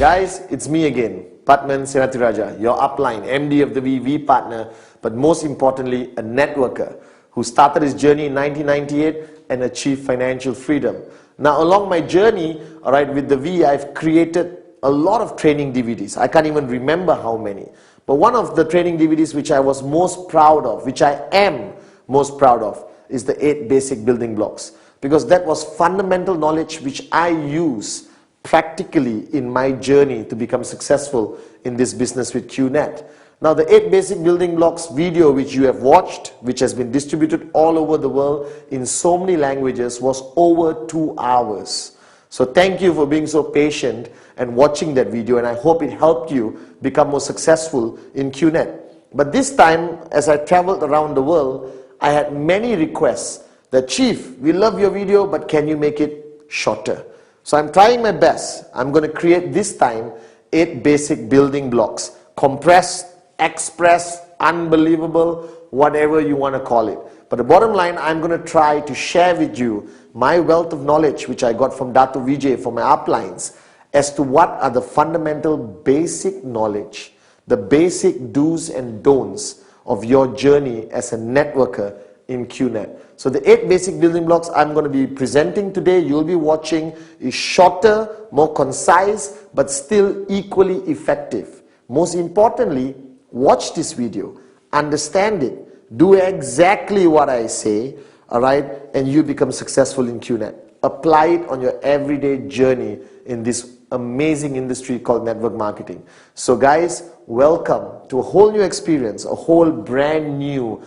Guys, it's me again, Pathman, Senathirajah, your upline, MD of the VV partner, but most importantly, a networker who started his journey in 1998 and achieved financial freedom. Now, along my journey, with the V, I've created a lot of training DVDs. I can't even remember how many. But one of the training DVDs which I was most proud of, which I am most proud of, is the 8 basic building blocks. Because that was fundamental knowledge which I use practically in my journey to become successful in this business with QNet. Now, the 8 basic building blocks video which you have watched, which has been distributed all over the world in so many languages, was over 2 hours. So thank you for being so patient and watching that video, and I hope it helped you become more successful in QNet. But this time, as I traveled around the world, I had many requests that, Chief, we love your video, but can you make it shorter? So I'm trying my best. I'm going to create this time 8 basic building blocks. Compressed, express, unbelievable, whatever you want to call it. But the bottom line, I'm going to try to share with you my wealth of knowledge which I got from Dato Vijay for my uplines as to what are the fundamental basic knowledge, the basic do's and don'ts of your journey as a networker in QNet. So the 8 basic building blocks I'm going to be presenting today, you'll be watching, is shorter, more concise, but still equally effective. Most importantly, watch this video, understand it, do exactly what I say, and you become successful in QNet. Apply it on your everyday journey in this amazing industry called network marketing. So guys, welcome to a whole new experience, a whole brand new,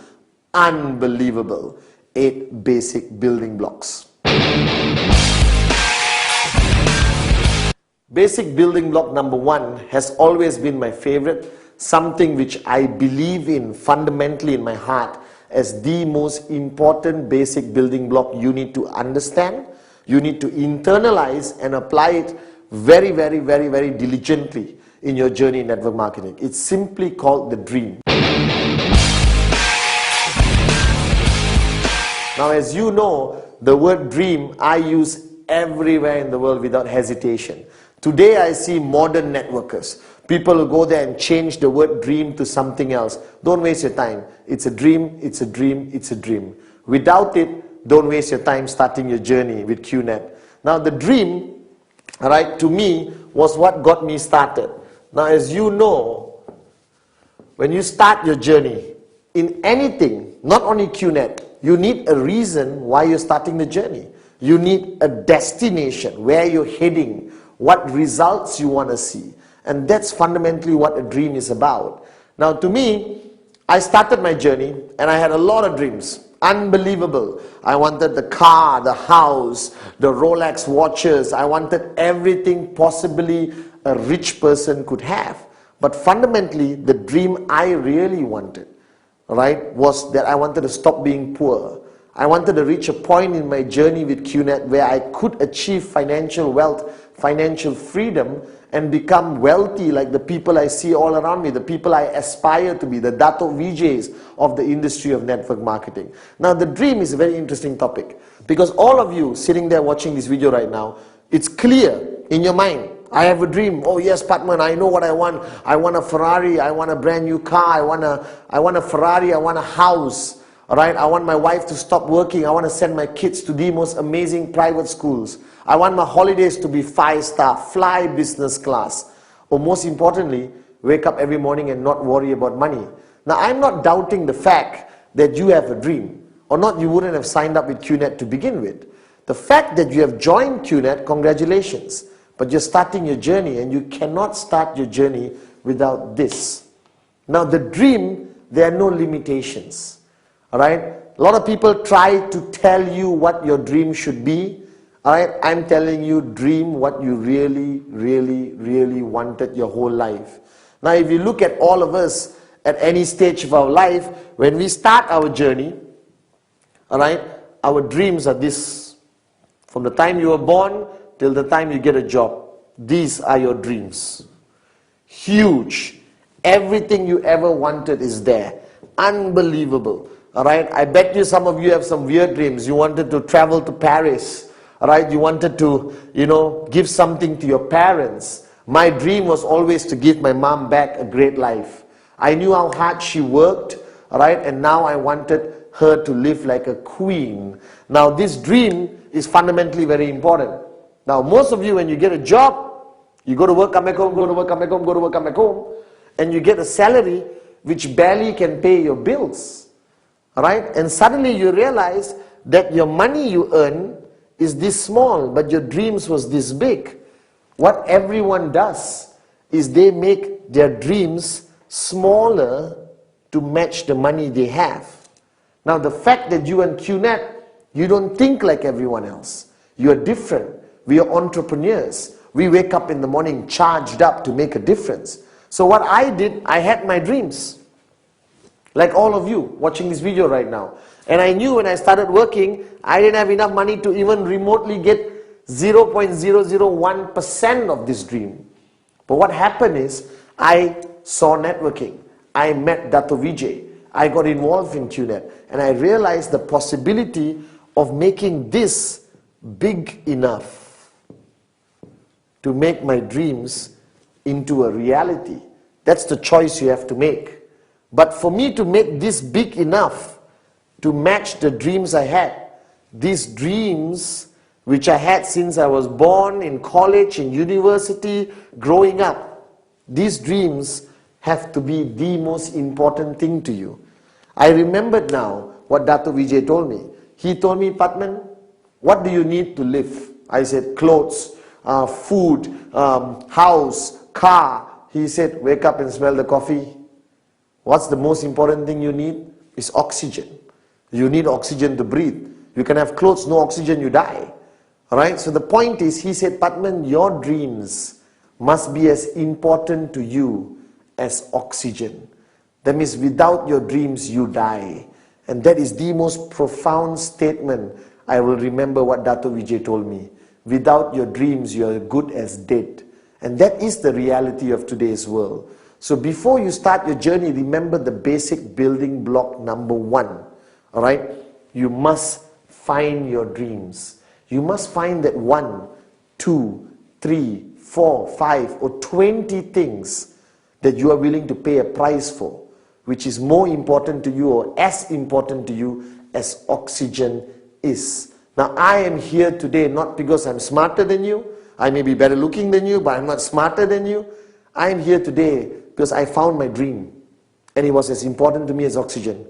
unbelievable 8 basic building blocks. Basic building block number 1 has always been my favorite, something which I believe in fundamentally in my heart as the most important basic building block you need to understand, you need to internalize and apply it very, very, very, very diligently in your journey in network marketing. It's simply called the dream. Now, as you know, the word dream I use everywhere in the world without hesitation. Today I see modern networkers. People who go there and change the word dream to something else. Don't waste your time. It's a dream, it's a dream, it's a dream. Without it, don't waste your time starting your journey with QNet. Now, the dream, to me, was what got me started. Now, as you know, when you start your journey in anything, not only QNet, you need a reason why you're starting the journey. You need a destination, where you're heading, what results you want to see. And that's fundamentally what a dream is about. Now, to me, I started my journey and I had a lot of dreams. Unbelievable. I wanted the car, the house, the Rolex watches. I wanted everything possibly a rich person could have. But fundamentally, the dream I really wanted, was that I wanted to stop being poor. I wanted to reach a point in my journey with QNet where I could achieve financial wealth, financial freedom, and become wealthy like the people I see all around me, the people I aspire to be, the Dato Vijays of the industry of network marketing. Now, the dream is a very interesting topic because all of you sitting there watching this video right now, it's clear in your mind. I have a dream. Oh yes, Pathman, I know what I want. I want a Ferrari. I want a brand new car. I want a Ferrari. I want a house. I want my wife to stop working. I want to send my kids to the most amazing private schools. I want my holidays to be 5-star, fly business class. Or most importantly, wake up every morning and not worry about money. Now, I'm not doubting the fact that you have a dream. Or not, you wouldn't have signed up with QNet to begin with. The fact that you have joined QNet, congratulations. But you're starting your journey and you cannot start your journey without this. Now, the dream, there are no limitations. A lot of people try to tell you what your dream should be. I'm telling you, dream what you really, really, really wanted your whole life. Now, if you look at all of us at any stage of our life, when we start our journey, our dreams are this. From the time you were born till the time you get a job, these are your dreams. Huge. Everything you ever wanted is there. Unbelievable. I bet you some of you have some weird dreams. You wanted to travel to Paris. You wanted to, give something to your parents. My dream was always to give my mom back a great life. I knew how hard she worked, right? And now I wanted her to live like a queen. Now this dream is fundamentally very important. Now most of you, when you get a job, you go to work, come back home, go to work, come back home, go to work, come back home, and you get a salary which barely can pay your bills, right? And suddenly you realize that your money you earn is this small, but your dreams was this big. What everyone does is they make their dreams smaller to match the money they have. Now the fact that you and QNet, you don't think like everyone else. You are different. We are entrepreneurs. We wake up in the morning charged up to make a difference. So what I did, I had my dreams. Like all of you watching this video right now. And I knew when I started working, I didn't have enough money to even remotely get 0.001% of this dream. But what happened is, I saw networking. I met Dato Vijay. I got involved in QNet. And I realized the possibility of making this big enough to make my dreams into a reality. That's the choice you have to make. But for me to make this big enough to match the dreams I had, these dreams which I had since I was born, in college, in university, growing up, these dreams have to be the most important thing to you. I remembered now what Dato Vijay told me. He told me, Pathman, what do you need to live? I said, clothes, food, house, car. He said, wake up and smell the coffee. What's the most important thing you need? Is oxygen. You need oxygen to breathe. You can have clothes, no oxygen, you die. Alright, so the point is, he said, Pathman, your dreams must be as important to you as oxygen. That means without your dreams, you die. And that is the most profound statement I will remember what Dato Vijay told me. Without your dreams, you are good as dead. And that is the reality of today's world. So before you start your journey, remember the basic building block number 1. Alright, you must find your dreams. You must find that 1, 2, 3, 4, 5 or 20 things that you are willing to pay a price for, which is more important to you or as important to you as oxygen is. Now I am here today not because I'm smarter than you. I may be better looking than you, but I'm not smarter than you. I am here today because I found my dream and it was as important to me as oxygen.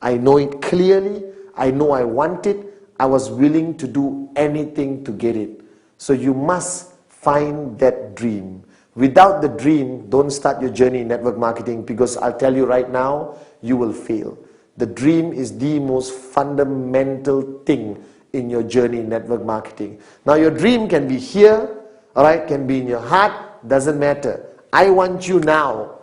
I know it clearly. I know I want it. I was willing to do anything to get it. So you must find that dream. Without the dream, don't start your journey in network marketing, because I'll tell you right now, you will fail. The dream is the most fundamental thing in your journey in network marketing. Now your dream can be here, alright, can be in your heart, doesn't matter. I want you now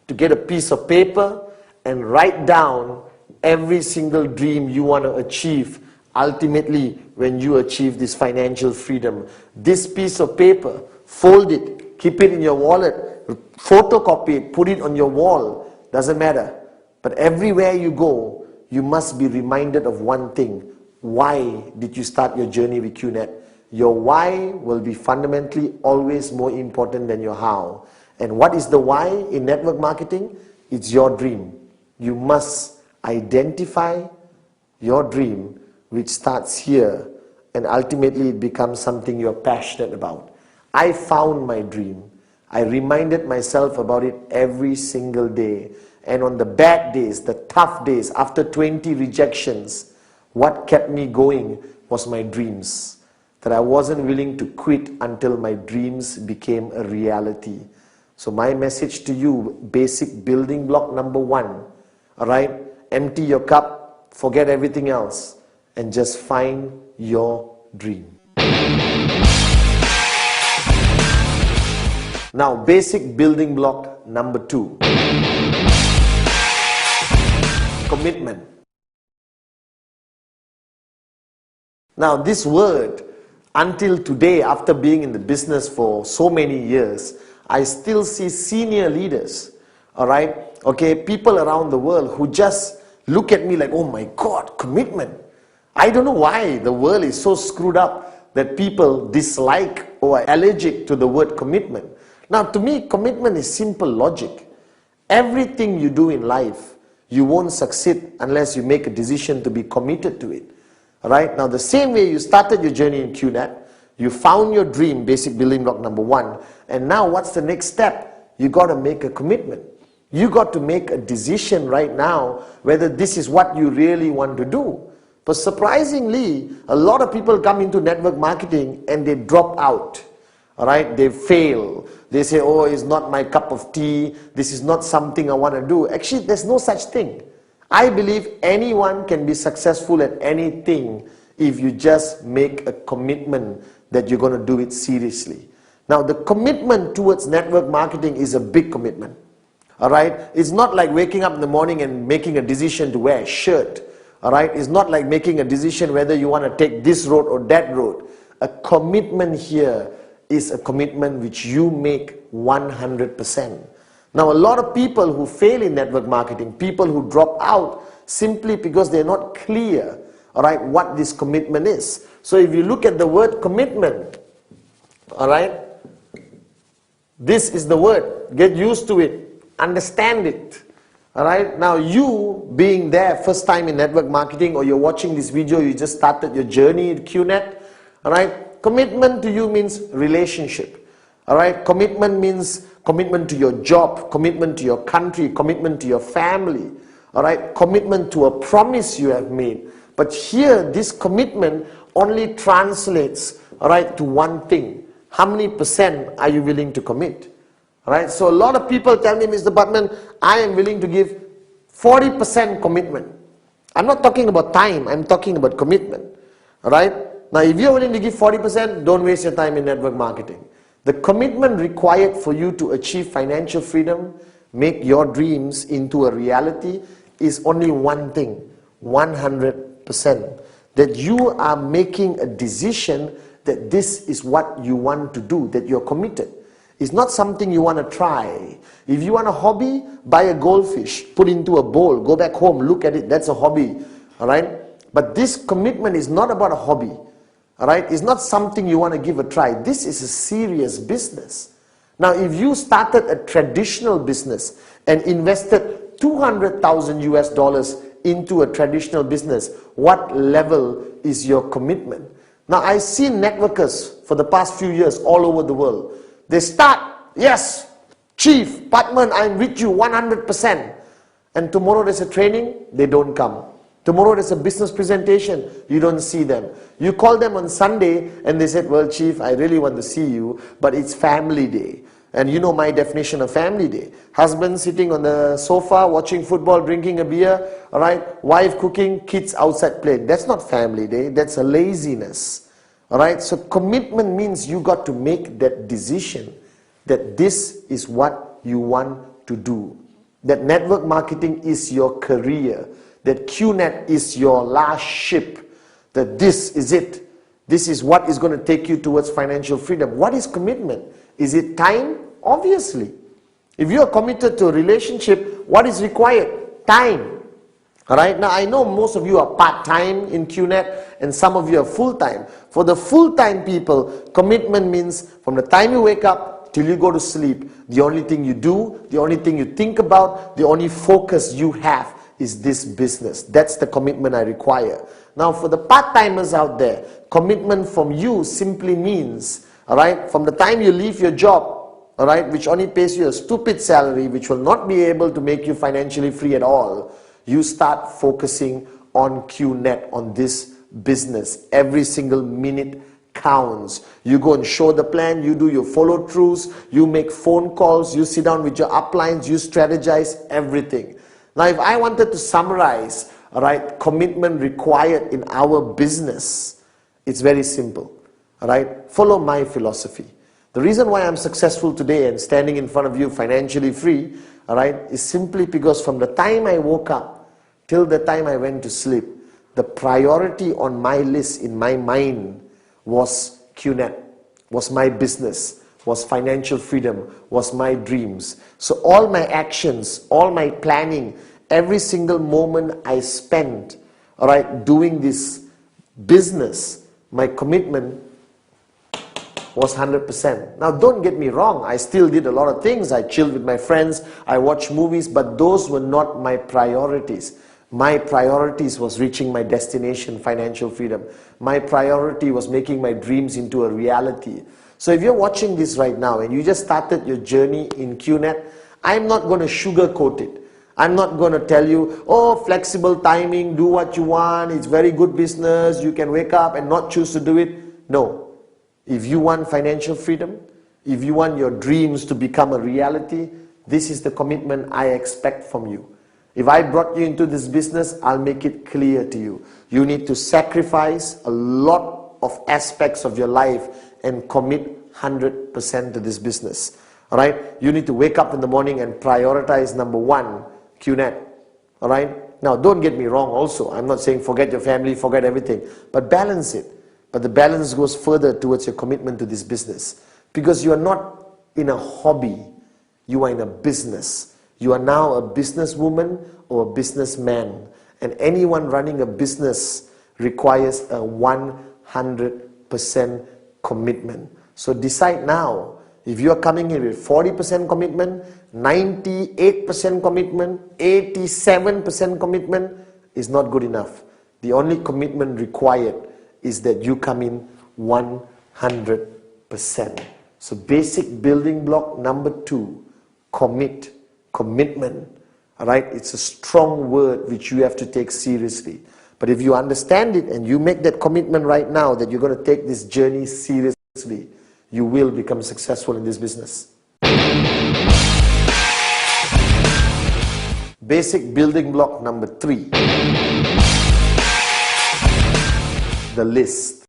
to get a piece of paper and write down every single dream you want to achieve. Ultimately, when you achieve this financial freedom, this piece of paper, fold it, keep it in your wallet, photocopy it, put it on your wall, doesn't matter. But everywhere you go, you must be reminded of one thing. Why did you start your journey with QNet? Your why will be fundamentally always more important than your how. And what is the why in network marketing? It's your dream. You must identify your dream, which starts here, and ultimately it becomes something you're passionate about. I found my dream. I reminded myself about it every single day. And on the bad days, the tough days, after 20 rejections, what kept me going was my dreams. That I wasn't willing to quit until my dreams became a reality. So my message to you, basic building block number 1, alright? Empty your cup, forget everything else, and just find your dream. Now, basic building block number 2. Commitment. Now, this word, until today, after being in the business for so many years, I still see senior leaders, alright, okay, people around the world who just look at me like, oh my God, commitment. I don't know why the world is so screwed up that people dislike or are allergic to the word commitment. Now, to me, commitment is simple logic. Everything you do in life, you won't succeed unless you make a decision to be committed to it. Alright, now the same way you started your journey in QNet, you found your dream, basic building block number 1, and now what's the next step? You got to make a commitment. You got to make a decision right now whether this is what you really want to do. But surprisingly, a lot of people come into network marketing and they drop out. Alright, they fail. They say, oh, it's not my cup of tea. This is not something I want to do. Actually, there's no such thing. I believe anyone can be successful at anything if you just make a commitment that you're going to do it seriously. Now, the commitment towards network marketing is a big commitment. Alright, it's not like waking up in the morning and making a decision to wear a shirt. Alright, it's not like making a decision whether you want to take this road or that road. A commitment here is a commitment which you make 100%. Now, a lot of people who fail in network marketing, people who drop out simply because they're not clear, alright, what this commitment is. So if you look at the word commitment, alright, this is the word. Get used to it. Understand it. Alright, now you being there first time in network marketing, or you're watching this video, you just started your journey in QNet. Alright, commitment to you means relationship. Alright, commitment means commitment to your job, commitment to your country, commitment to your family. Alright, commitment to a promise you have made. But here, this commitment only translates, alright, to one thing. How many percent are you willing to commit? Right? So a lot of people tell me, Mr. Pathman, I am willing to give 40% commitment. I'm not talking about time, I'm talking about commitment. Alright? Now if you're willing to give 40%, don't waste your time in network marketing. The commitment required for you to achieve financial freedom, make your dreams into a reality, is only one thing, 100%. That you are making a decision that this is what you want to do, that you're committed. It's not something you want to try. If you want a hobby, buy a goldfish, put into a bowl, go back home, look at it, that's a hobby. Alright? But this commitment is not about a hobby. Alright? It's not something you want to give a try. This is a serious business. Now, if you started a traditional business and invested 200,000 US dollars into a traditional business, what level is your commitment? Now, I've seen networkers for the past few years all over the world. They start, yes, Chief, Pathman, I'm with you 100%. And tomorrow there's a training, they don't come. Tomorrow there's a business presentation, you don't see them. You call them on Sunday and they said, well, Chief, I really want to see you, but it's family day. And you know my definition of family day. Husband sitting on the sofa, watching football, drinking a beer, alright? Wife cooking, kids outside playing. That's not family day, that's a laziness. Alright, so commitment means you got to make that decision that this is what you want to do. That network marketing is your career. That QNet is your last ship. That this is it. This is what is going to take you towards financial freedom. What is commitment? Is it time? Obviously. If you are committed to a relationship, what is required? Time. Alright, now I know most of you are part-time in QNet and some of you are full-time. For the full-time people, commitment means from the time you wake up till you go to sleep, the only thing you do, the only thing you think about, the only focus you have is this business. That's the commitment I require. Now for the part-timers out there, commitment from you simply means, alright, from the time you leave your job, alright, which only pays you a stupid salary, which will not be able to make you financially free at all, you start focusing on QNet, on this business. Every single minute counts. You go and show the plan, you do your follow-throughs, you make phone calls, you sit down with your uplines, you strategize everything. Now, if I wanted to summarize, alright, commitment required in our business, it's very simple. Alright, follow my philosophy. The reason why I'm successful today and standing in front of you financially free, alright, is simply because from the time I woke up till the time I went to sleep, the priority on my list in my mind was QNet, was my business, was financial freedom, was my dreams. So all my actions, all my planning, every single moment I spent, alright, doing this business, my commitment was 100%. Now don't get me wrong, I still did a lot of things. I chilled with my friends, I watched movies, but those were not my priorities. My priorities was reaching my destination, financial freedom. My priority was making my dreams into a reality. So if you're watching this right now and you just started your journey in QNet, I'm not going to sugarcoat it. I'm not going to tell you, oh, flexible timing, do what you want, it's very good business, you can wake up and not choose to do it. No. If you want financial freedom, if you want your dreams to become a reality, this is the commitment I expect from you. If I brought you into this business, I'll make it clear to you. You need to sacrifice a lot of aspects of your life and commit 100% to this business. All right? You need to wake up in the morning and prioritize number one, QNet. All right? Now, don't get me wrong also. I'm not saying forget your family, forget everything. But balance it. But the balance goes further towards your commitment to this business. Because you are not in a hobby. You are in a business. You are now a businesswoman or a businessman. And anyone running a business requires a 100% commitment. So decide now. If you are coming in with 40% commitment, 98% commitment, 87% commitment is not good enough. The only commitment required is that you come in 100%. So basic building block number 2, commitment. Alright, it's a strong word which you have to take seriously. But if you understand it and you make that commitment right now that you're going to take this journey seriously, you will become successful in this business. Basic building block number 3, the list.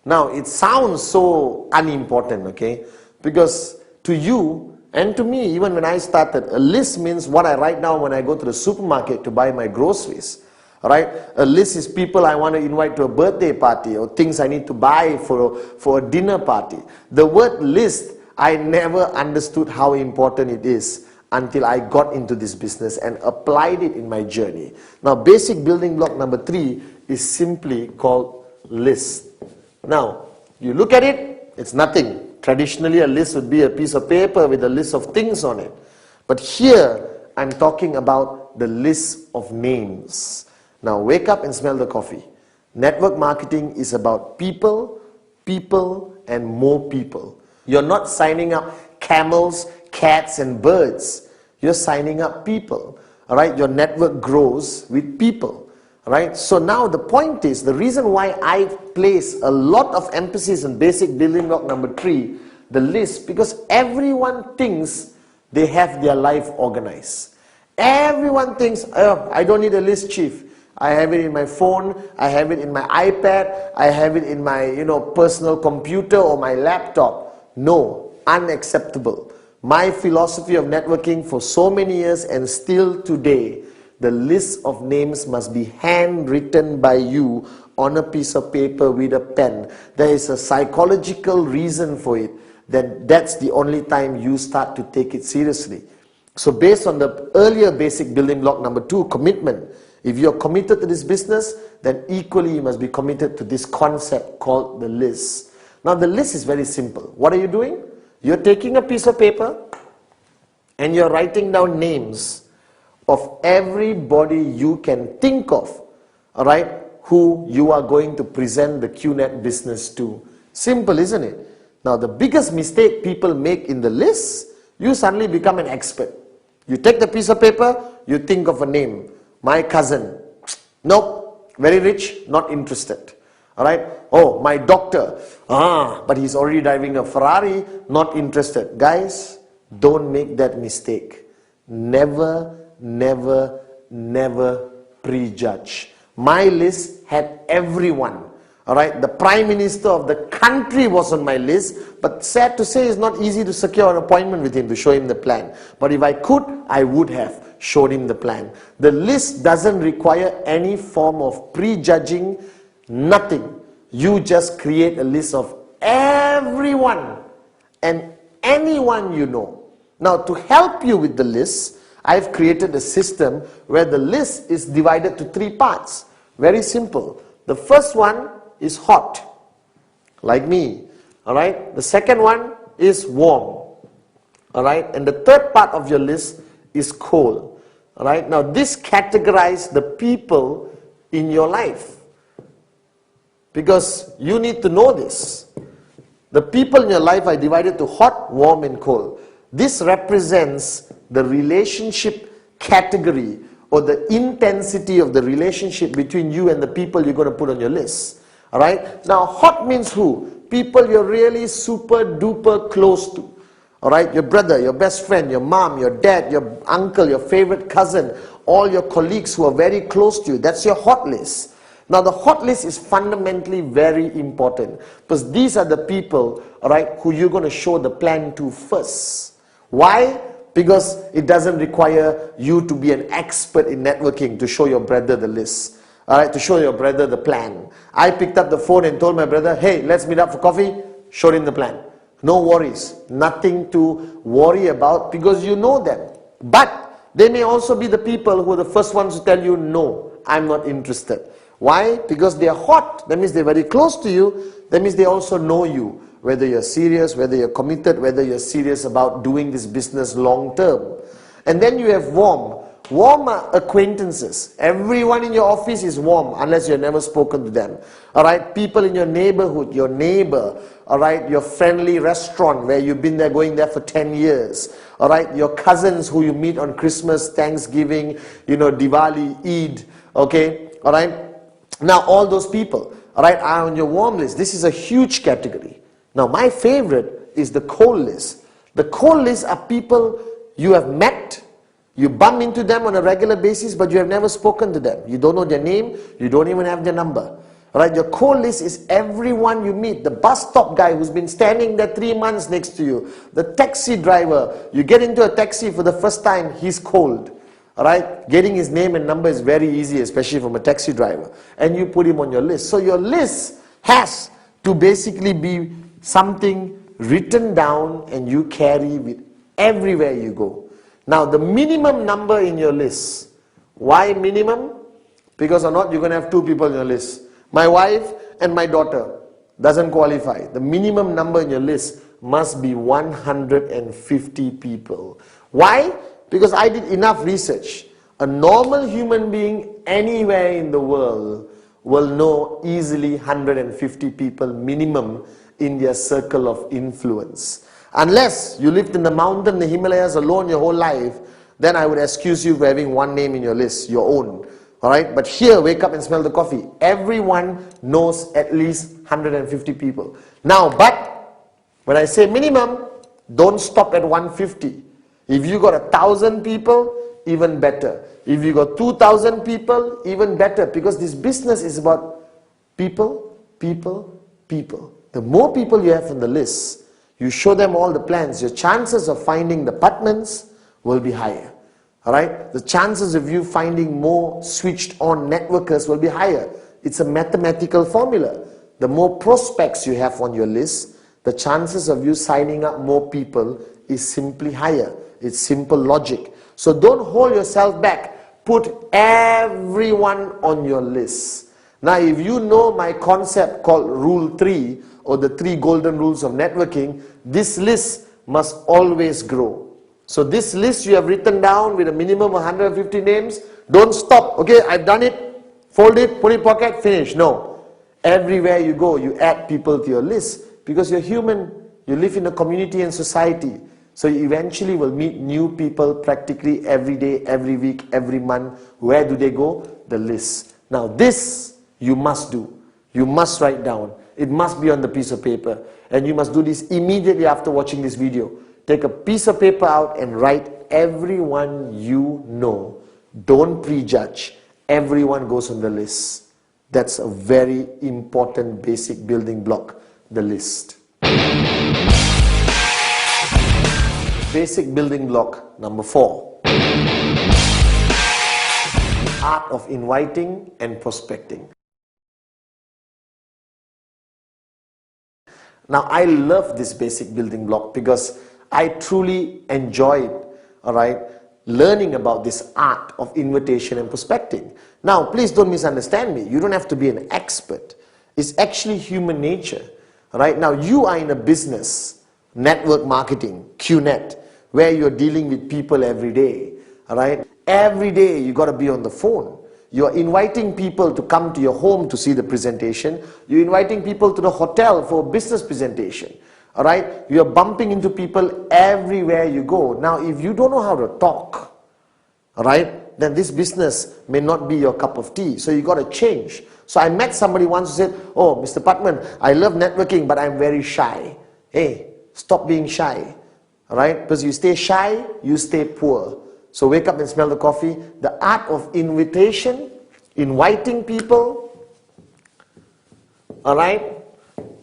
Now, it sounds so unimportant, okay? Because to you and to me, even when I started, a list means what I write down when I go to the supermarket to buy my groceries. Alright? A list is people I want to invite to a birthday party or things I need to buy for a dinner party. The word list, I never understood how important it is until I got into this business and applied it in my journey. Now, basic building block number 3 is simply called list. Now, you look at it, it's nothing. Traditionally, a list would be a piece of paper with a list of things on it. But here, I'm talking about the list of names. Now, wake up and smell the coffee. Network marketing is about people, and more people. You're not signing up camels, cats, and birds. You're signing up people. All right? Your network grows with people. Right? So now the point is, the reason why I place a lot of emphasis on basic building block number 3, the list, because everyone thinks they have their life organized. Everyone thinks, oh, I don't need a list, chief. I have it in my phone, I have it in my iPad, I have it in my personal computer or my laptop. No, unacceptable. My philosophy of networking for so many years and still today, the list of names must be handwritten by you on a piece of paper with a pen. There is a psychological reason for it. That's the only time you start to take it seriously. So based on the earlier basic building block number 2, commitment. If you're committed to this business, then equally you must be committed to this concept called the list. Now the list is very simple. What are you doing? You're taking a piece of paper and you're writing down names of everybody you can think of, all right, who you are going to present the QNet business to. Simple, isn't it? Now, the biggest mistake people make in the list, you suddenly become an expert. You take the piece of paper, you think of a name. My cousin. Nope. Very rich, not interested. All right. Oh, my doctor. But he's already driving a Ferrari, not interested. Guys, don't make that mistake. Never prejudge. My list had everyone. Alright, the Prime Minister of the country was on my list, but sad to say, it's not easy to secure an appointment with him to show him the plan. But if I could, I would have showed him the plan. The list doesn't require any form of prejudging, nothing. You just create a list of everyone and anyone you know. Now, to help you with the list, I've created a system where the list is divided to 3 parts. Very simple. The first one is hot, like me. All right. The second one is warm. All right. And the third part of your list is cold. All right. Now this categorizes the people in your life, because you need to know this. The people in your life are divided to hot, warm, and cold. This represents the relationship category or the intensity of the relationship between you and the people you're going to put on your list. All right. Now, hot means who? People you're really super duper close to. All right. Your brother, your best friend, your mom, your dad, your uncle, your favorite cousin, all your colleagues who are very close to you. That's your hot list. Now the hot list is fundamentally very important, because these are the people, all right, who you're going to show the plan to first. Why? Because it doesn't require you to be an expert in networking to show your brother the list, all right, to show your brother the plan. I picked up the phone and told my brother, hey, let's meet up for coffee, showed him the plan. No worries, nothing to worry about, because you know them. But they may also be the people who are the first ones to tell you, no, I'm not interested. Why? Because they are hot. That means they're very close to you. That means they also know you. Whether you're serious, whether you're committed, whether you're serious about doing this business long term. And then you have warm. Warm are acquaintances. Everyone in your office is warm unless you've never spoken to them. Alright, people in your neighborhood, your neighbor, alright, your friendly restaurant where you've been there, going there for 10 years. Alright, your cousins who you meet on Christmas, Thanksgiving, Diwali, Eid. Okay, alright. Now all those people, alright, are on your warm list. This is a huge category. Now my favorite is the cold list. The cold list are people you have met, you bump into them on a regular basis, but you have never spoken to them. You don't know their name, you don't even have their number. Alright, your cold list is everyone you meet. The bus stop guy who's been standing there 3 months next to you. The taxi driver, you get into a taxi for the first time, he's cold. Alright, getting his name and number is very easy, especially from a taxi driver. And you put him on your list. So your list has to basically be something written down and you carry with everywhere you go. Now the minimum number in your list. Why minimum? Because or not, you're going to have 2 people in your list. My wife and my daughter doesn't qualify. The minimum number in your list must be 150 people. Why? Because I did enough research. A normal human being anywhere in the world will know easily 150 people minimum in their circle of influence. Unless you lived in the mountain, the Himalayas alone your whole life, then I would excuse you for having one name in your list, your own. Alright, but here, wake up and smell the coffee. Everyone knows at least 150 people. Now, but when I say minimum, don't stop at 150. If you got 1,000 people, even better. If you got 2,000 people, even better. Because this business is about people, people, people. The more people you have on the list, you show them all the plans, your chances of finding the Pathmans will be higher. Alright? The chances of you finding more switched on networkers will be higher. It's a mathematical formula. The more prospects you have on your list, the chances of you signing up more people is simply higher. It's simple logic. So don't hold yourself back. Put everyone on your list. Now if you know my concept called Rule 3 or the 3 golden rules of networking, this list must always grow. So this list you have written down with a minimum of 150 names. Don't stop. Okay, I've done it. Fold it, put it in pocket, finish. No. Everywhere you go, you add people to your list because you're human. You live in a community and society. So you eventually will meet new people practically every day, every week, every month. Where do they go? The list. Now this you must do. You must write down. It must be on the piece of paper. And you must do this immediately after watching this video. Take a piece of paper out and write everyone you know. Don't prejudge. Everyone goes on the list. That's a very important basic building block, the list. Basic building block number 4. The art of inviting and prospecting. Now I love this basic building block because I truly enjoyed, learning about this art of invitation and prospecting. Now please don't misunderstand me. You don't have to be an expert. It's actually human nature. Right now, you are in a business, network marketing, QNet, where you're dealing with people every day. Right? Every day you got to be on the phone. You're inviting people to come to your home to see the presentation. You're inviting people to the hotel for a business presentation. All right? You're bumping into people everywhere you go. Now, if you don't know how to talk, all right, then this business may not be your cup of tea. So you got to change. So I met somebody once who said, "Oh, Mr. Pathman, I love networking, but I'm very shy." Hey, stop being shy. All right? Because you stay shy, you stay poor. So wake up and smell the coffee. The art of invitation, inviting people, all right,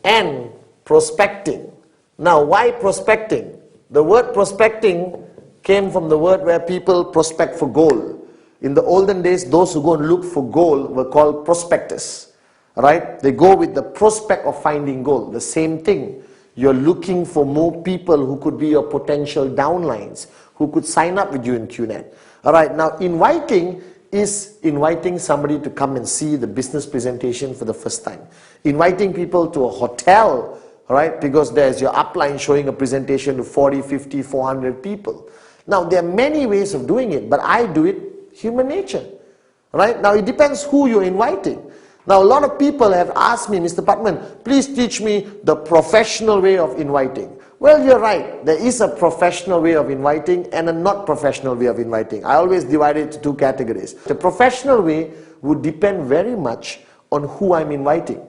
and prospecting. Now, why prospecting? The word prospecting came from the word where people prospect for gold. In the olden days, those who go and look for gold were called prospectors. Right? They go with the prospect of finding gold. The same thing. You're looking for more people who could be your potential downlines, who could sign up with you in QNet. Alright, now inviting is inviting somebody to come and see the business presentation for the first time. Inviting people to a hotel, right? Because there's your upline showing a presentation to 40, 50, 400 people. Now, there are many ways of doing it, but I do it human nature. Right? Now, it depends who you're inviting. Now, a lot of people have asked me, "Mr. Pathman, please teach me the professional way of inviting." Well, you're right. There is a professional way of inviting and a not professional way of inviting. I always divide it into two categories. The professional way would depend very much on who I'm inviting.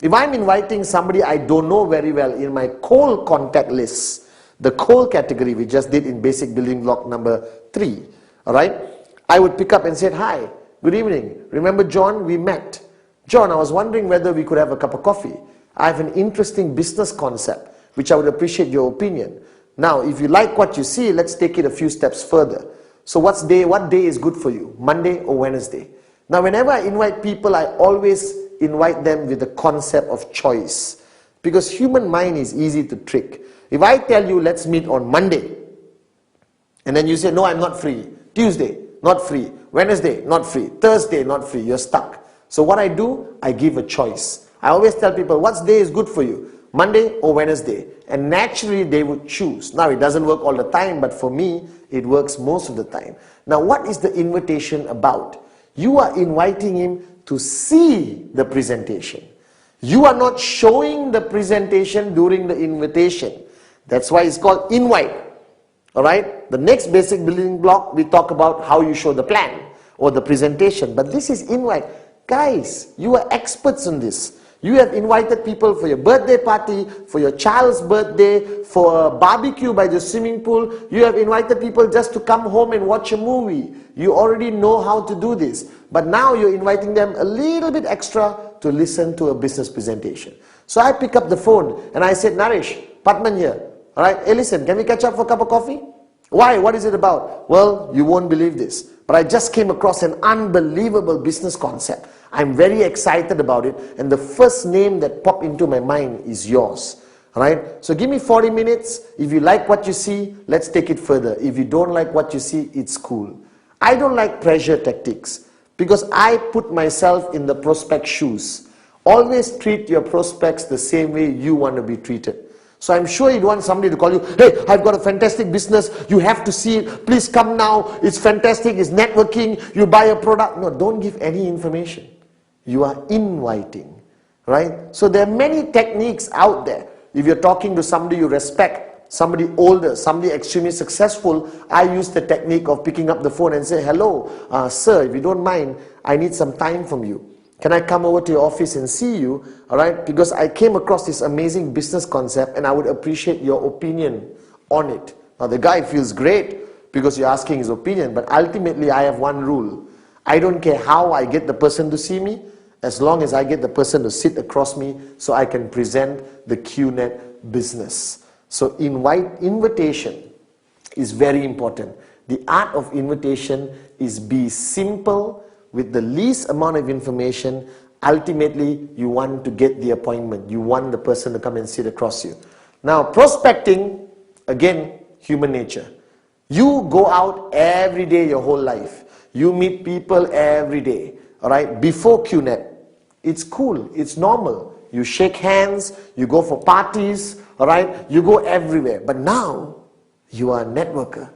If I'm inviting somebody I don't know very well in my cold contact list, the cold category we just did in basic building block number 3, all right, I would pick up and say, "Hi, good evening. Remember John? We met. John, I was wondering whether we could have a cup of coffee. I have an interesting business concept, which I would appreciate your opinion. Now, if you like what you see, let's take it a few steps further. So what day is good for you? Monday or Wednesday?" Now, whenever I invite people, I always invite them with the concept of choice. Because human mind is easy to trick. If I tell you, "Let's meet on Monday," and then you say, "No, I'm not free. Tuesday, not free. Wednesday, not free. Thursday, not free," you're stuck. So what I do, I give a choice. I always tell people, "What day is good for you? Monday or Wednesday?" And naturally they would choose. Now, it doesn't work all the time, but for me, it works most of the time. Now, what is the invitation about? You are inviting him to see the presentation. You are not showing the presentation during the invitation. That's why it's called invite. Alright? The next basic building block, we talk about how you show the plan or the presentation. But this is invite. Guys, you are experts in this. You have invited people for your birthday party, for your child's birthday, for a barbecue by the swimming pool. You have invited people just to come home and watch a movie. You already know how to do this. But now you're inviting them a little bit extra to listen to a business presentation. So I pick up the phone and I said, "Naresh, Pathman here. Alright, hey listen, can we catch up for a cup of coffee?" "Why? What is it about?" "Well, you won't believe this, but I just came across an unbelievable business concept. I'm very excited about it, and the first name that popped into my mind is yours. Right? So give me 40 minutes. If you like what you see, let's take it further. If you don't like what you see, it's cool." I don't like pressure tactics because I put myself in the prospect's shoes. Always treat your prospects the same way you want to be treated. So I'm sure you'd want somebody to call you, "Hey, I've got a fantastic business. You have to see it. Please come now. It's fantastic. It's networking. You buy a product." No, don't give any information. You are inviting, right? So there are many techniques out there. If you're talking to somebody you respect, somebody older, somebody extremely successful, I use the technique of picking up the phone and say, "Hello, sir, if you don't mind, I need some time from you. Can I come over to your office and see you?" All right, because I came across this amazing business concept and I would appreciate your opinion on it. Now the guy feels great because you're asking his opinion, but ultimately I have one rule. I don't care how I get the person to see me, as long as I get the person to sit across me so I can present the QNet business. So invitation is very important. The art of invitation is be simple with the least amount of information. Ultimately, you want to get the appointment. You want the person to come and sit across you. Now, prospecting, again, human nature. You go out every day your whole life. You meet people every day. Alright, before QNet, It's cool, it's normal. You shake hands, you go for parties, all right? You go everywhere. But now, you are a networker.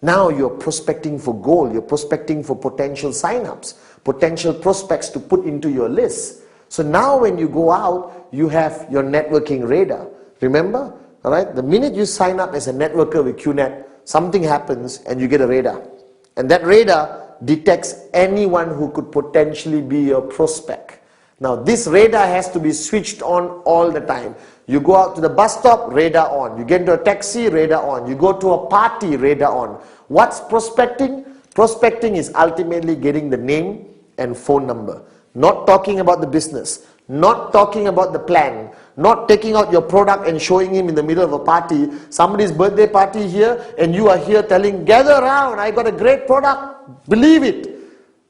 Now you're prospecting for gold, you're prospecting for potential sign-ups, potential prospects to put into your list. So now when you go out, you have your networking radar. Remember? All right? The minute you sign up as a networker with QNet, something happens and you get a radar. And that radar detects anyone who could potentially be your prospect. Now this radar has to be switched on all the time. You go out to the bus stop, radar on. You get into a taxi, radar on. You go to a party, radar on. What's prospecting? Prospecting is ultimately getting the name and phone number. Not talking about the business. Not talking about the plan. Not taking out your product and showing him in the middle of a party. Somebody's birthday party here and you are here telling, gather around, I got a great product. Believe it.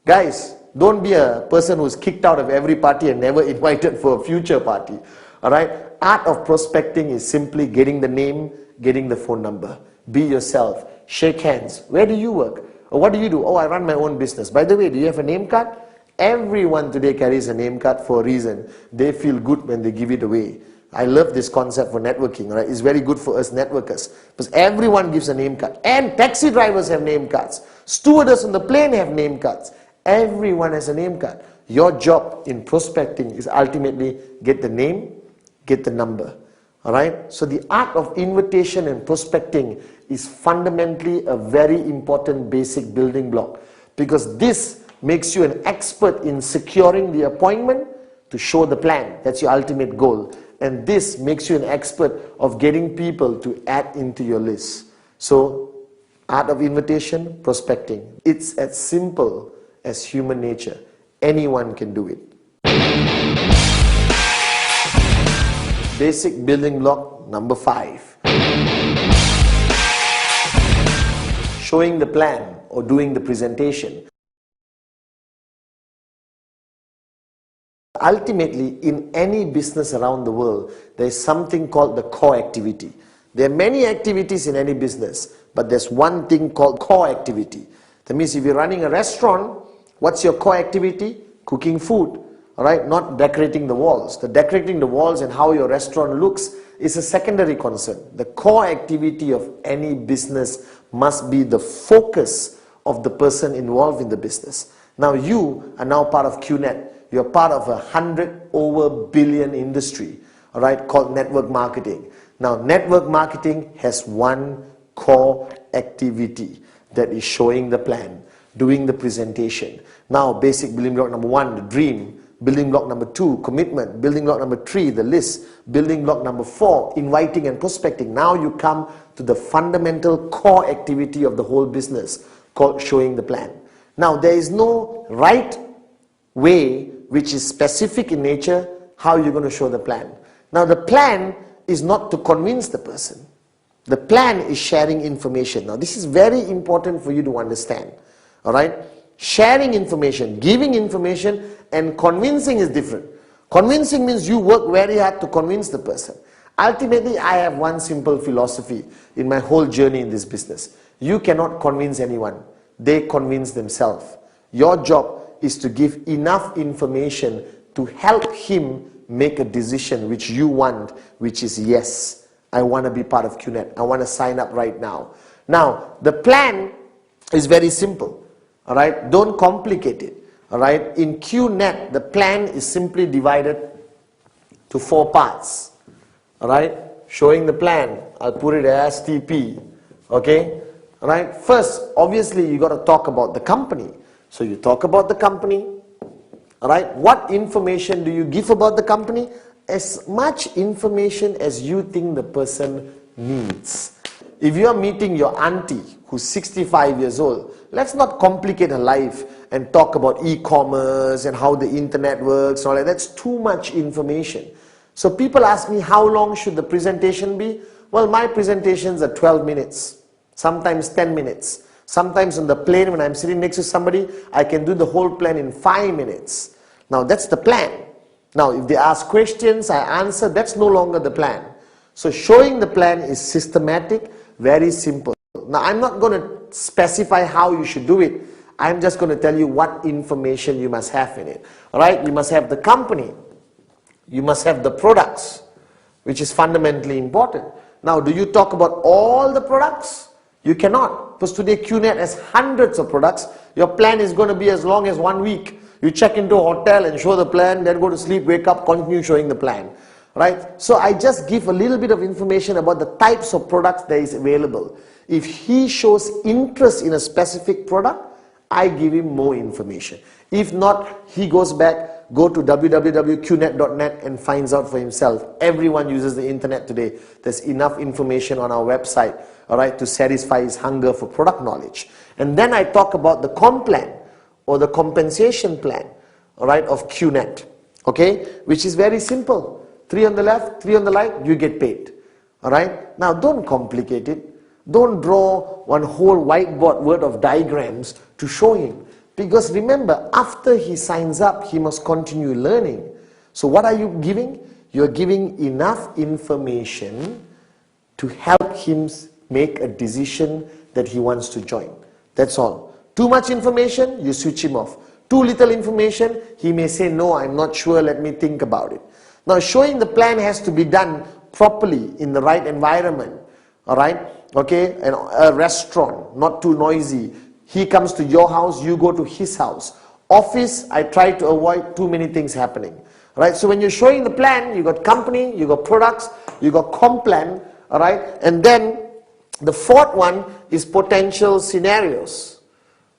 Guys, don't be a person who's kicked out of every party and never invited for a future party. Alright? Art of prospecting is simply getting the name, getting the phone number. Be yourself. Shake hands. Where do you work? Or what do you do? Oh, I run my own business. By the way, do you have a name card? Everyone today carries a name card for a reason. They feel good when they give it away. I love this concept for networking. Right? It's very good for us networkers. Because everyone gives a name card. And taxi drivers have name cards. Stewardess on the plane have name cards. Everyone has a name card. Your job in prospecting is ultimately get the name, get the number. Alright? So the art of invitation and prospecting is fundamentally a very important basic building block. Because this makes you an expert in securing the appointment to show the plan. That's your ultimate goal. And this makes you an expert of getting people to add into your list. So, art of invitation, prospecting. It's as simple as human nature. Anyone can do it. Basic building block number 5. Showing the plan or doing the presentation. Ultimately, in any business around the world, there is something called the core activity. There are many activities in any business, but there's one thing called core activity. That means if you're running a restaurant, what's your core activity? Cooking food, all right? Not decorating the walls. The decorating the walls and how your restaurant looks is a secondary concern. The core activity of any business must be the focus of the person involved in the business. Now you are now part of QNet. You're part of a 100 billion industry, all right, called network marketing. Now, network marketing has one core activity that is showing the plan, doing the presentation. Now, basic building block number 1, the dream. Building block number 2, commitment. Building block number 3, the list. Building block number 4, inviting and prospecting. Now you come to the fundamental core activity of the whole business called showing the plan. Now, there is no right way which is specific in nature how you're going to show the plan. Now the plan is not to convince the person. The plan is sharing information. Now this is very important for you to understand. Alright? Sharing information, giving information and convincing is different. Convincing means you work very hard to convince the person. Ultimately, I have one simple philosophy in my whole journey in this business. You cannot convince anyone. They convince themselves. Your job is to give enough information to help him make a decision which you want, which is yes, I want to be part of QNet. I want to sign up right now. Now, the plan is very simple. All right, don't complicate it. All right, in QNet, the plan is simply divided to 4 parts. All right, showing the plan. I'll put it as TP. Okay, all right. First, obviously, you got to talk about the company. So you talk about the company, all right? What information do you give about the company? As much information as you think the person needs. If you are meeting your auntie who's 65 years old, let's not complicate her life and talk about e-commerce and how the internet works and all that. That's too much information. So people ask me, how long should the presentation be? Well, my presentations are 12 minutes, sometimes 10 minutes. Sometimes on the plane when I'm sitting next to somebody, I can do the whole plan in 5 minutes. Now that's the plan. Now if they ask questions, I answer, that's no longer the plan. So showing the plan is systematic, very simple. Now I'm not going to specify how you should do it. I'm just going to tell you what information you must have in it. Alright, you must have the company. You must have the products, which is fundamentally important. Now, do you talk about all the products? You cannot, because today QNet has hundreds of products. Your plan is going to be as long as 1 week. You check into a hotel and show the plan, then go to sleep, wake up, continue showing the plan. Right? So I just give a little bit of information about the types of products that is available. If he shows interest in a specific product, I give him more information. If not, he goes back, go to www.qnet.net and finds out for himself. Everyone uses the internet today. There's enough information on our website, all right, to satisfy his hunger for product knowledge. And then I talk about the comp plan or the compensation plan, all right, of QNet, okay, which is very simple. 3 on the left, 3 on the right, you get paid. All right? Now, don't complicate it. Don't draw one whole whiteboard worth of diagrams to show him. Because remember, after he signs up, he must continue learning. So what are you giving? You're giving enough information to help him make a decision that he wants to join. That's all. Too much information, you switch him off. Too little information, he may say, no, I'm not sure, let me think about it. Now, showing the plan has to be done properly in the right environment, all right? Okay, and a restaurant, not too noisy. He comes to your house, you go to his house. Office, I try to avoid too many things happening, right? So when you're showing the plan, you got company, you got products, you got comp plan, all right? And then the fourth one is potential scenarios,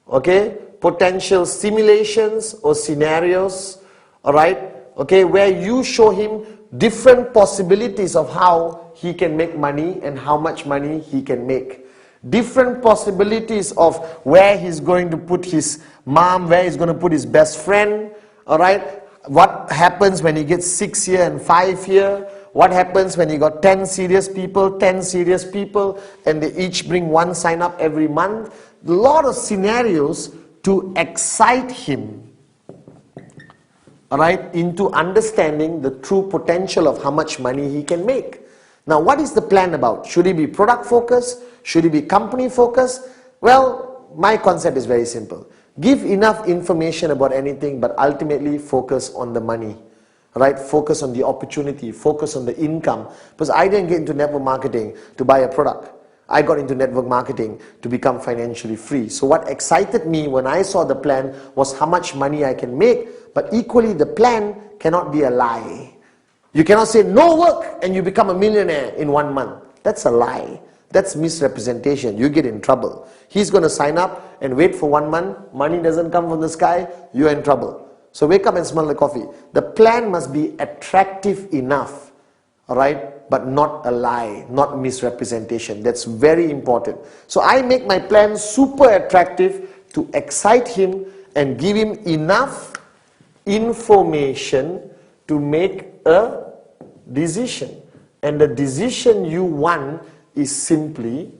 okay? Potential simulations or scenarios, all right? Okay, where you show him different possibilities of how he can make money and how much money he can make. Different possibilities of where he's going to put his mom, where he's going to put his best friend, alright? What happens when he gets 6 year and 5 year? What happens when you got 10 serious people, and they each bring one sign up every month? A lot of scenarios to excite him, alright, into understanding the true potential of how much money he can make. Now, what is the plan about? Should he be product focused? Should he be company focused? Well, my concept is very simple. Give enough information about anything, but ultimately focus on the money. Right? Focus on the opportunity, focus on the income. Because I didn't get into network marketing to buy a product. I got into network marketing to become financially free. So what excited me when I saw the plan was how much money I can make, but equally the plan cannot be a lie. You cannot say no work and you become a millionaire in 1 month. That's a lie. That's misrepresentation. You get in trouble. He's going to sign up and wait for 1 month. Money doesn't come from the sky. You're in trouble. So wake up and smell the coffee. The plan must be attractive enough, all right, but not a lie, not misrepresentation. That's very important. So I make my plan super attractive to excite him and give him enough information to make a decision. And the decision you want is simply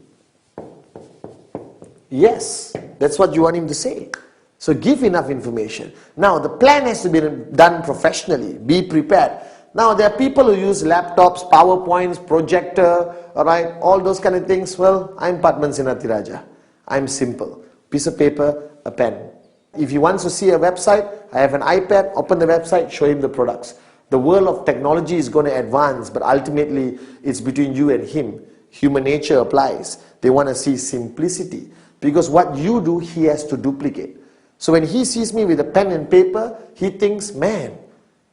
yes. That's what you want him to say. So give enough information. Now the plan has to be done professionally. Be prepared. Now there are people who use laptops, PowerPoints, projector, alright, all those kind of things. Well, I'm Pathman Senathirajah. I'm simple. Piece of paper, a pen. If he wants to see a website, I have an iPad, open the website, show him the products. The world of technology is going to advance, but ultimately it's between you and him. Human nature applies. They want to see simplicity. Because what you do, he has to duplicate. So when he sees me with a pen and paper, he thinks, man,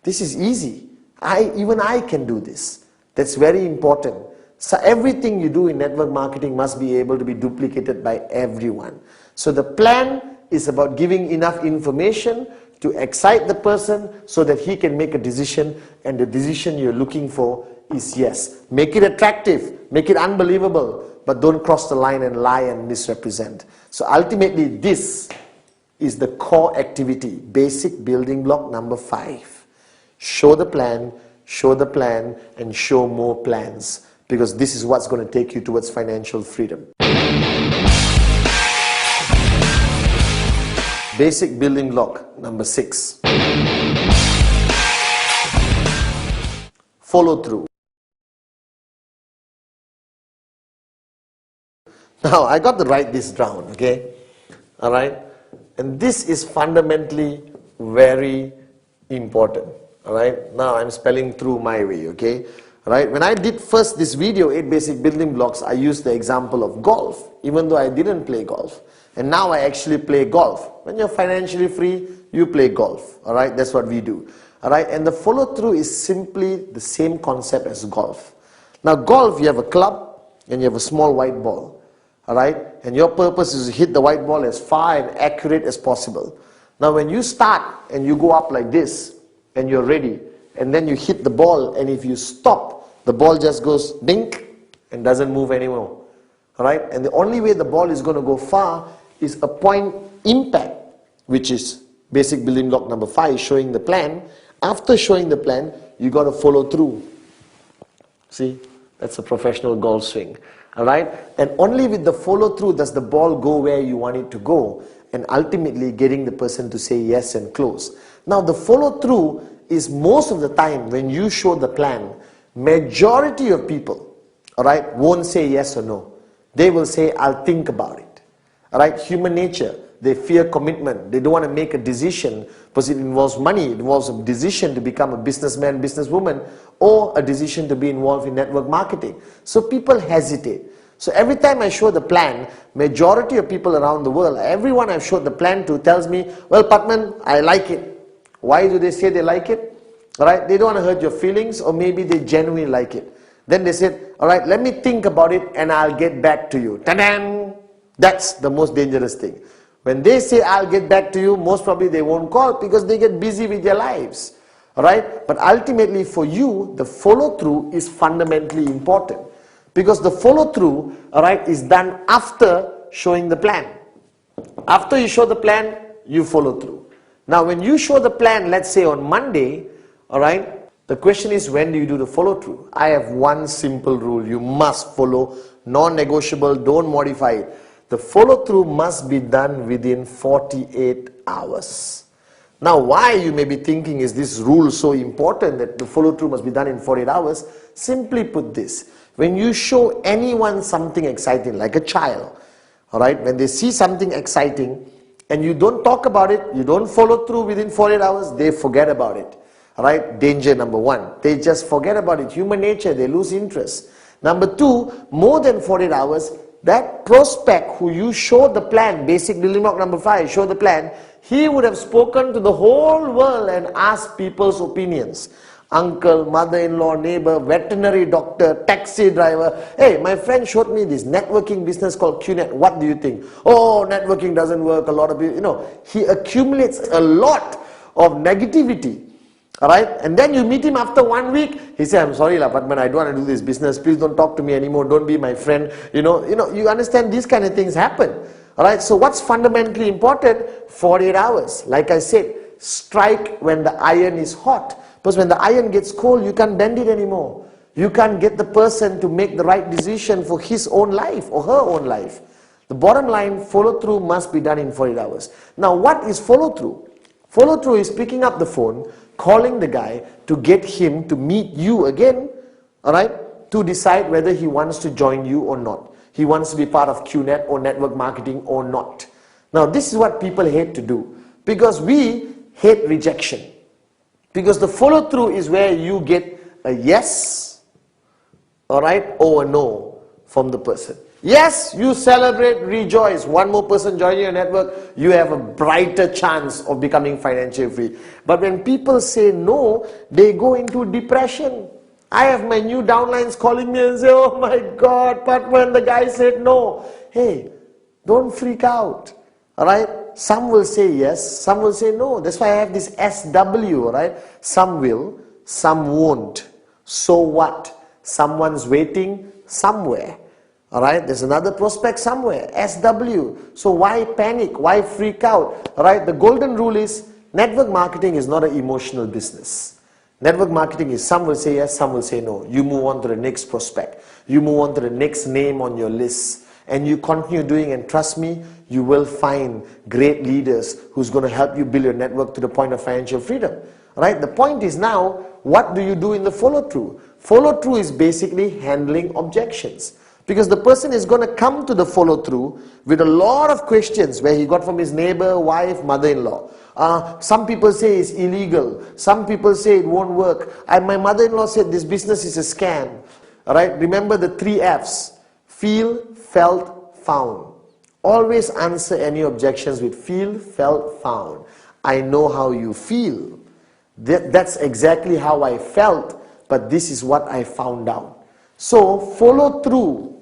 this is easy. Even I can do this. That's very important. So everything you do in network marketing must be able to be duplicated by everyone. So the plan is about giving enough information to excite the person so that he can make a decision, and the decision you're looking for is yes. Make it attractive, make it unbelievable, but don't cross the line and lie and misrepresent. So ultimately this is the core activity, basic building block number 5. Show the plan, and show more plans, because this is what's going to take you towards financial freedom. Basic building block number 6. Follow through. Now, I got to write this down, okay? Alright? And this is fundamentally very important. Alright, now I'm spelling through my way, okay? Alright, when I did first this video, 8 basic building blocks, I used the example of golf, even though I didn't play golf. And now I actually play golf. When you're financially free, you play golf. Alright, that's what we do. Alright, and the follow through is simply the same concept as golf. Now golf, you have a club and you have a small white ball. Alright, and your purpose is to hit the white ball as far and accurate as possible. Now when you start and you go up like this, and you're ready, and then you hit the ball, and if you stop, the ball just goes dink and doesn't move anymore. Alright, and the only way the ball is going to go far is a point impact, which is basic building block number 5, showing the plan. After showing the plan, you got to follow through. See, that's a professional golf swing. Alright, and only with the follow through does the ball go where you want it to go, and ultimately getting the person to say yes and close. Now the follow through is most of the time when you show the plan, majority of people, alright, won't say yes or no. They will say, I'll think about it. Alright, human nature, they fear commitment. They don't want to make a decision because it involves money. It involves a decision to become a businessman, businesswoman, or a decision to be involved in network marketing. So people hesitate. So every time I show the plan, majority of people around the world, everyone I've showed the plan to tells me, well, Pathman, I like it. Why do they say they like it? Alright, they don't want to hurt your feelings, or maybe they genuinely like it. Then they said, alright, let me think about it and I'll get back to you. Ta-da! That's the most dangerous thing. When they say I'll get back to you, most probably they won't call because they get busy with their lives. Alright, but ultimately for you, the follow through is fundamentally important. Because the follow through, alright, is done after showing the plan. After you show the plan, you follow through. Now when you show the plan, let's say on Monday, alright, the question is, when do you do the follow through? I have one simple rule: you must follow, non-negotiable, don't modify it. The follow through must be done within 48 hours. Now why, you may be thinking, is this rule so important that the follow through must be done in 48 hours? Simply put this: when you show anyone something exciting, like a child, alright, when they see something exciting and you don't talk about it, you don't follow through within 48 hours, they forget about it. Alright, danger number 1. They just forget about it. Human nature, they lose interest. Number 2, more than 48 hours, that prospect who you showed the plan, basic building block number 5, show the plan, he would have spoken to the whole world and asked people's opinions. Uncle, mother-in-law, neighbor, veterinary doctor, taxi driver. Hey, my friend showed me this networking business called QNet. What do you think? Oh, networking doesn't work. A lot of people, he accumulates a lot of negativity. Alright, and then you meet him after 1 week. He said, I'm sorry, Pathman, I don't want to do this business. Please don't talk to me anymore. Don't be my friend. You understand, these kind of things happen. Alright, so what's fundamentally important? 48 hours. Like I said, strike when the iron is hot. Because when the iron gets cold, you can't bend it anymore. You can't get the person to make the right decision for his own life or her own life. The bottom line, follow through must be done in 48 hours. Now what is follow through? Follow through is picking up the phone, calling the guy to get him to meet you again, alright, to decide whether he wants to join you or not. He wants to be part of QNet or network marketing or not. Now this is what people hate to do, because we hate rejection. Because the follow through is where you get a yes, alright, or a no from the person. Yes, you celebrate, rejoice. One more person joining your network, you have a brighter chance of becoming financially free. But when people say no, they go into depression. I have my new downlines calling me and say, oh my God, Pathman, the guy said no. Hey, don't freak out. Alright? Some will say yes, some will say no. That's why I have this SW, alright? Some will, some won't. So what? Someone's waiting somewhere. Alright, there's another prospect somewhere, SW. So why panic? Why freak out? Alright, the golden rule is network marketing is not an emotional business. Network marketing is, some will say yes, some will say no. You move on to the next prospect. You move on to the next name on your list. And you continue doing, and trust me, you will find great leaders who's going to help you build your network to the point of financial freedom. Alright, the point is now, what do you do in the follow through? Follow through is basically handling objections. Because the person is going to come to the follow through with a lot of questions where he got from his neighbor, wife, mother-in-law. Some people say it's illegal. Some people say it won't work. My mother-in-law said this business is a scam. All right, remember the 3 F's. Feel, felt, found. Always answer any objections with feel, felt, found. I know how you feel. That's exactly how I felt, but this is what I found out. So follow through,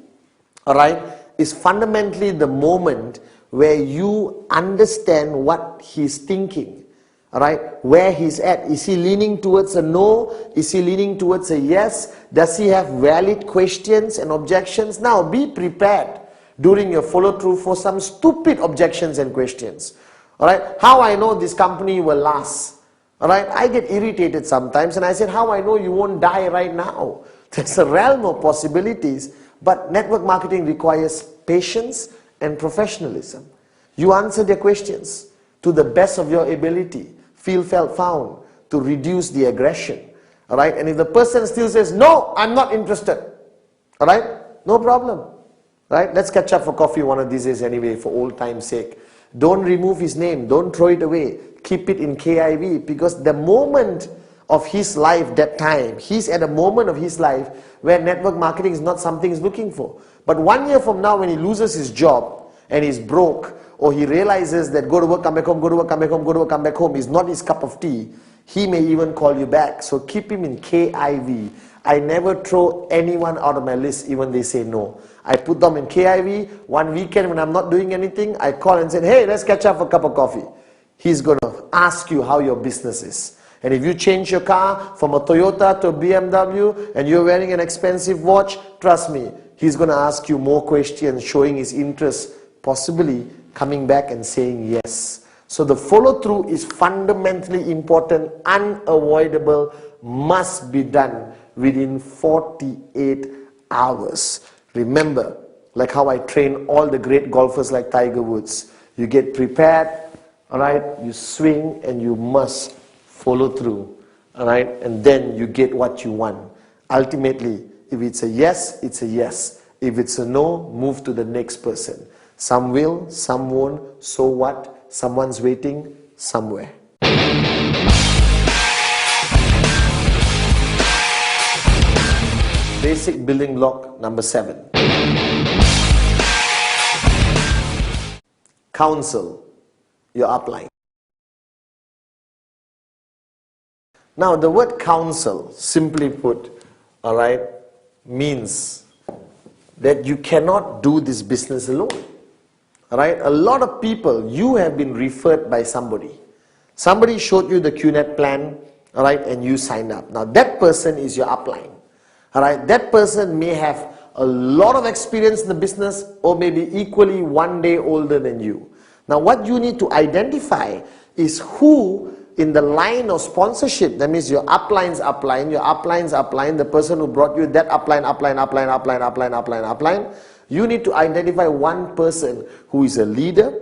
all right, is fundamentally the moment where you understand what he's thinking, all right, where he's at. Is he leaning towards a no? Is he leaning towards a yes? Does he have valid questions and objections? Now be prepared during your follow through for some stupid objections and questions. All right, how I know this company will last? All right, I get irritated sometimes and I said, how I know you won't die right now? There's a realm of possibilities, but network marketing requires patience and professionalism. You answer their questions to the best of your ability, feel, felt, found, to reduce the aggression. All right, and if the person still says, no, I'm not interested, all right, no problem. Right, let's catch up for coffee one of these days anyway, for old time's sake. Don't remove his name, don't throw it away, keep it in KIV, because the moment of his life, that time, he's at a moment of his life where network marketing is not something he's looking for. But 1 year from now, when he loses his job and he's broke, or he realizes that go to work, come back home, go to work, come back home, go to work, come back home is not his cup of tea, he may even call you back. So keep him in KIV. I never throw anyone out of my list even they say no. I put them in KIV. One weekend when I'm not doing anything, I call and say, hey, let's catch up for a cup of coffee. He's going to ask you how your business is. And if you change your car from a Toyota to a BMW and you're wearing an expensive watch, trust me, he's going to ask you more questions, showing his interest, possibly coming back and saying yes. So the follow through is fundamentally important, unavoidable, must be done within 48 hours. Remember, like how I train all the great golfers like Tiger Woods, you get prepared, all right, you swing and you must follow through, all right, and then you get what you want. Ultimately, if it's a yes, it's a yes. If it's a no, move to the next person. Some will, some won't, so what? Someone's waiting somewhere. Basic building block number 7. Counsel your upline. Now the word counsel, simply put, all right, means that you cannot do this business alone. All right, a lot of people, you have been referred by somebody. Somebody showed you the QNet plan, all right, and you signed up. Now that person is your upline. All right, that person may have a lot of experience in the business or maybe equally 1 day older than you. Now what you need to identify is who in the line of sponsorship, that means your upline's upline, your upline's upline, the person who brought you that upline, you need to identify one person who is a leader,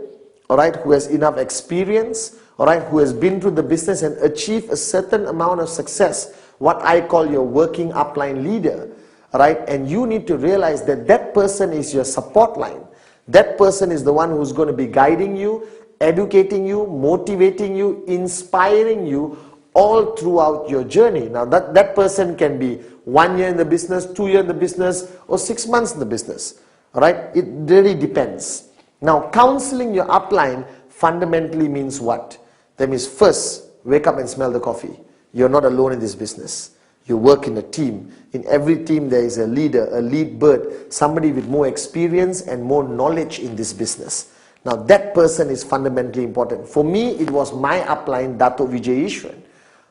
all right, who has enough experience, all right, who has been through the business and achieved a certain amount of success, what I call your working upline leader, all right, and you need to realize that that person is your support line. That person is the one who's going to be guiding you, educating you, motivating you, inspiring you all throughout your journey. Now that person can be 1 year in the business, 2 years in the business, or 6 months in the business. All right, it really depends. Now counseling your upline fundamentally means what? That means first, wake up and smell the coffee. You're not alone in this business. You work in a team. In every team there is a leader, a lead bird, somebody with more experience and more knowledge in this business. Now that person is fundamentally important. For me, it was my upline, Dato' Vijay Ishwan.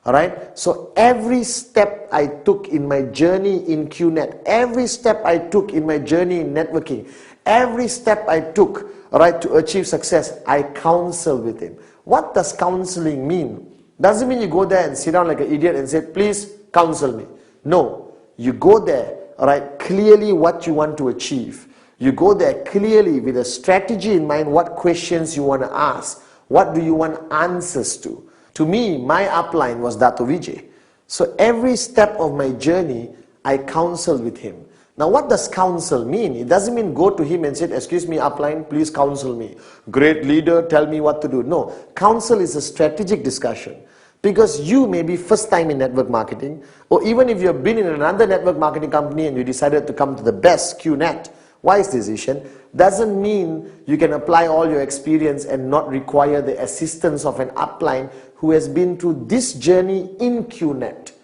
Alright, so every step I took in my journey in QNet, every step I took in my journey in networking, every step I took, alright, to achieve success, I counsel with him. What does counseling mean? Doesn't mean you go there and sit down like an idiot and say, please counsel me. No, you go there, alright, clearly what you want to achieve. You go there clearly with a strategy in mind, what questions you want to ask, what do you want answers to. To me, my upline was Dato' Vijay. So every step of my journey, I counseled with him. Now what does counsel mean? It doesn't mean go to him and say, excuse me upline, please counsel me. Great leader, tell me what to do. No, counsel is a strategic discussion. Because you may be first time in network marketing, or even if you've been in another network marketing company and you decided to come to the best QNet, wise decision, doesn't mean you can apply all your experience and not require the assistance of an upline who has been through this journey in QNet.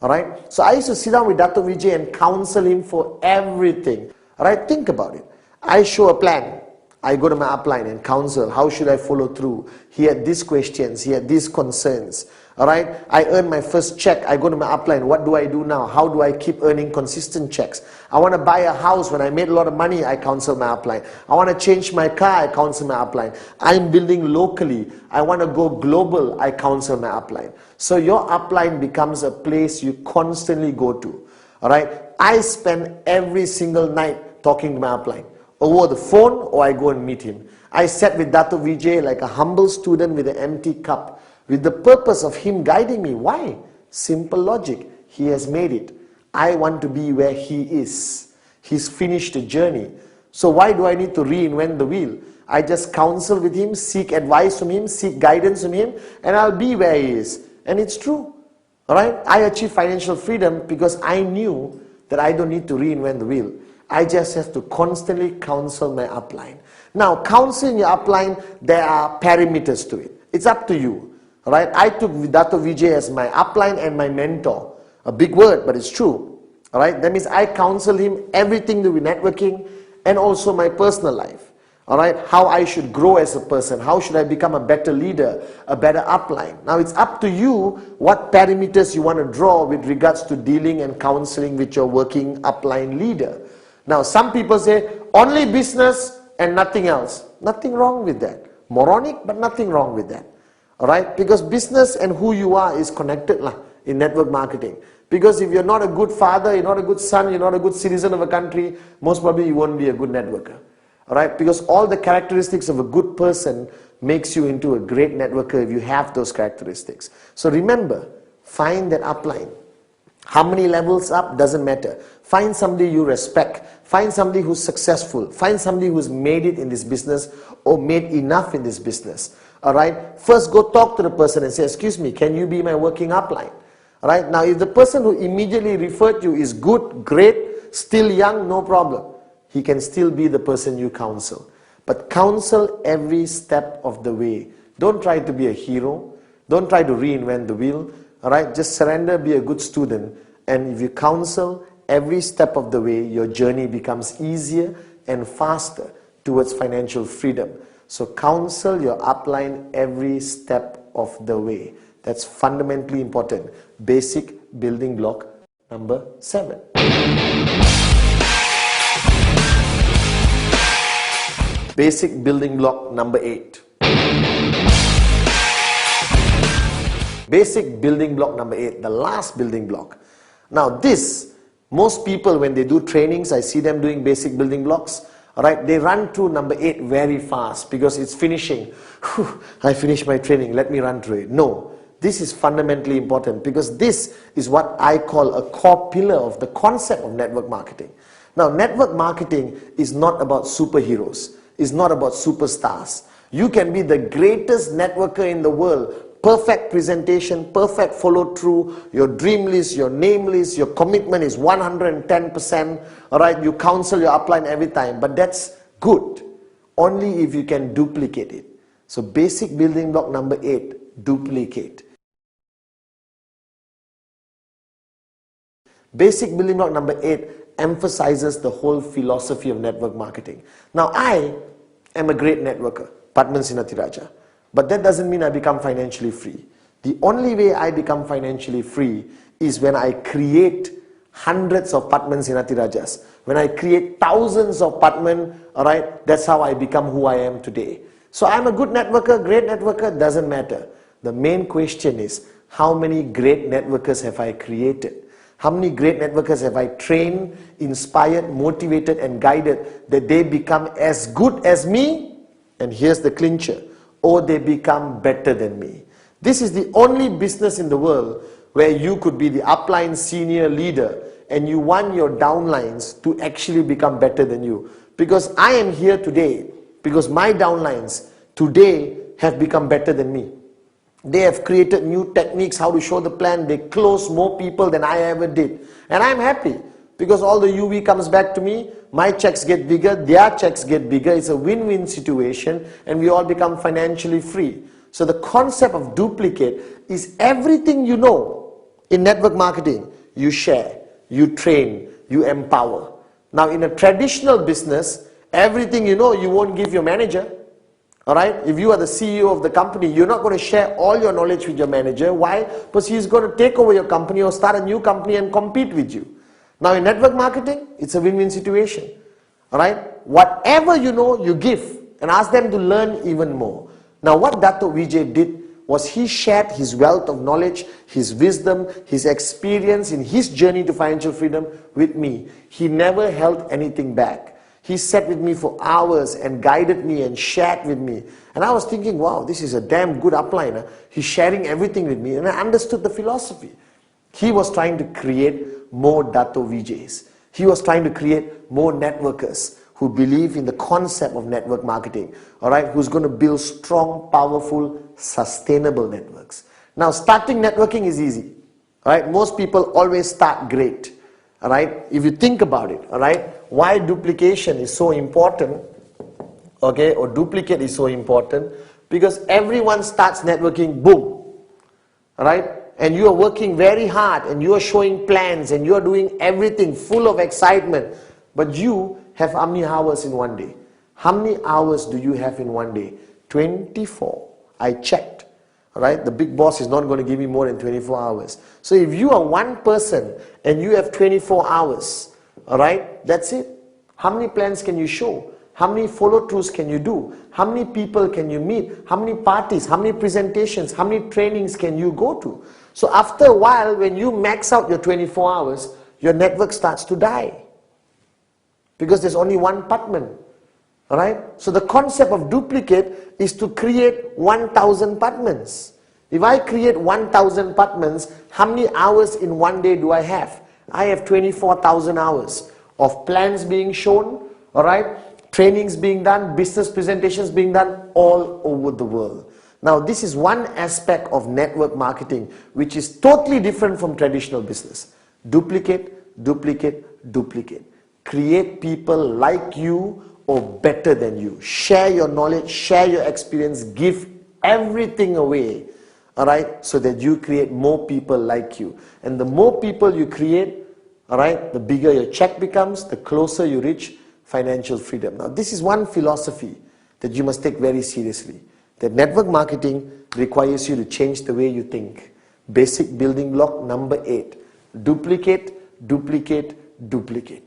Alright, so I used to sit down with Dr. Vijay and counsel him for everything. Alright, think about it. I show a plan. I go to my upline and counsel, how should I follow through? He had these questions, he had these concerns. Alright, I earn my first check, I go to my upline, what do I do now? How do I keep earning consistent checks? I want to buy a house, when I made a lot of money, I counsel my upline. I want to change my car, I counsel my upline. I'm building locally, I want to go global, I counsel my upline. So your upline becomes a place you constantly go to. Alright, I spend every single night talking to my upline. Over the phone or I go and meet him. I sat with Dr. Vijay like a humble student with an empty cup, with the purpose of him guiding me. Why? Simple logic. He has made it. I want to be where he is. He's finished the journey. So why do I need to reinvent the wheel? I just counsel with him, seek advice from him, seek guidance from him, and I'll be where he is. And it's true. Alright? I achieved financial freedom because I knew that I don't need to reinvent the wheel. I just have to constantly counsel my upline. Now, counseling your upline, there are parameters to it. It's up to you. Right? I took Dr. Vijay as my upline and my mentor. A big word, but it's true. Alright? That means I counsel him everything to do with networking and also my personal life. Alright? How I should grow as a person. How should I become a better leader, a better upline. Now it's up to you what parameters you want to draw with regards to dealing and counseling with your working upline leader. Now some people say only business and nothing else. Nothing wrong with that. Moronic, but nothing wrong with that. Alright, because business and who you are is connected in network marketing. Because if you're not a good father, you're not a good son, you're not a good citizen of a country, most probably you won't be a good networker. Alright, because all the characteristics of a good person makes you into a great networker if you have those characteristics. So remember, find that upline. How many levels up doesn't matter. Find somebody you respect. Find somebody who's successful. Find somebody who's made it in this business or made enough in this business. Alright, first go talk to the person and say, excuse me, can you be my working upline? Alright, now if the person who immediately referred you is good, great, still young, no problem. He can still be the person you counsel. But counsel every step of the way. Don't try to be a hero. Don't try to reinvent the wheel. Alright, just surrender, be a good student. And if you counsel every step of the way, your journey becomes easier and faster towards financial freedom. So counsel your upline every step of the way. That's fundamentally important. Basic building block number 7. Basic building block number 8. Basic building block number 8, the last building block. Now this, most people when they do trainings, I see them doing basic building blocks. Alright, they run through number 8 very fast because it's finishing. Whew, I finished my training, let me run through it. No, this is fundamentally important because this is what I call a core pillar of the concept of network marketing. Now, network marketing is not about superheroes. It's not about superstars. You can be the greatest networker in the world. Perfect presentation, perfect follow through, your dream list, your name list, your commitment is 110%. Alright, you counsel your upline every time, but that's good. Only if you can duplicate it. So basic building block number 8, duplicate. Basic building block number 8 emphasizes the whole philosophy of network marketing. Now I am a great networker, Pathman Senathirajah. But that doesn't mean I become financially free. The only way I become financially free is when I create hundreds of Pathman Senathirajahs. When I create thousands of Pathman, alright, that's how I become who I am today. So I'm a good networker, great networker, doesn't matter. The main question is, how many great networkers have I created? How many great networkers have I trained, inspired, motivated and guided that they become as good as me? And here's the clincher. Or they become better than me. This is the only business in the world where you could be the upline senior leader and you want your downlines to actually become better than you. Because I am here today because my downlines today have become better than me. They have created new techniques how to show the plan. They close more people than I ever did. And I'm happy because all the UV comes back to me. My checks get bigger, their checks get bigger. It's a win-win situation and we all become financially free. So the concept of duplicate is everything you know in network marketing. You share, you train, you empower. Now in a traditional business, everything you know you won't give your manager. Alright, if you are the CEO of the company, you're not going to share all your knowledge with your manager. Why? Because he's going to take over your company or start a new company and compete with you. Now in network marketing, it's a win-win situation. Alright, whatever you know, you give and ask them to learn even more. Now what Dato' Vijay did was he shared his wealth of knowledge, his wisdom, his experience in his journey to financial freedom with me. He never held anything back. He sat with me for hours and guided me and shared with me. And I was thinking, wow, this is a damn good upline. He's sharing everything with me. And I understood the philosophy. He was trying to create more Dato' Vijay's. He was trying to create more networkers who believe in the concept of network marketing. Alright, who's going to build strong, powerful, sustainable networks. Now, starting networking is easy. Alright, most people always start great. Alright, if you think about it, alright, why duplication is so important, okay, or duplicate is so important, because everyone starts networking, boom, alright, and you are working very hard, and you are showing plans, and you are doing everything full of excitement, but you have how many hours in one day? How many hours do you have in one day? 24. I checked. Alright, the big boss is not going to give me more than 24 hours. So if you are one person and you have 24 hours, alright, that's it. How many plans can you show? How many follow-throughs can you do? How many people can you meet? How many parties? How many presentations? How many trainings can you go to? So after a while, when you max out your 24 hours, your network starts to die. Because there's only one Pathman. Alright? So the concept of duplicate is to create 1,000 Pathmans. If I create 1,000 Pathmans, how many hours in one day do I have? I have 24,000 hours of plans being shown, alright? Trainings being done, business presentations being done all over the world. Now this is one aspect of network marketing which is totally different from traditional business. Duplicate, duplicate, duplicate. Create people like you or better than you. Share your knowledge, share your experience, give everything away, alright, so that you create more people like you. And the more people you create, alright, the bigger your check becomes, the closer you reach financial freedom. Now this is one philosophy that you must take very seriously. That network marketing requires you to change the way you think. Basic building block number 8. Duplicate, duplicate, duplicate.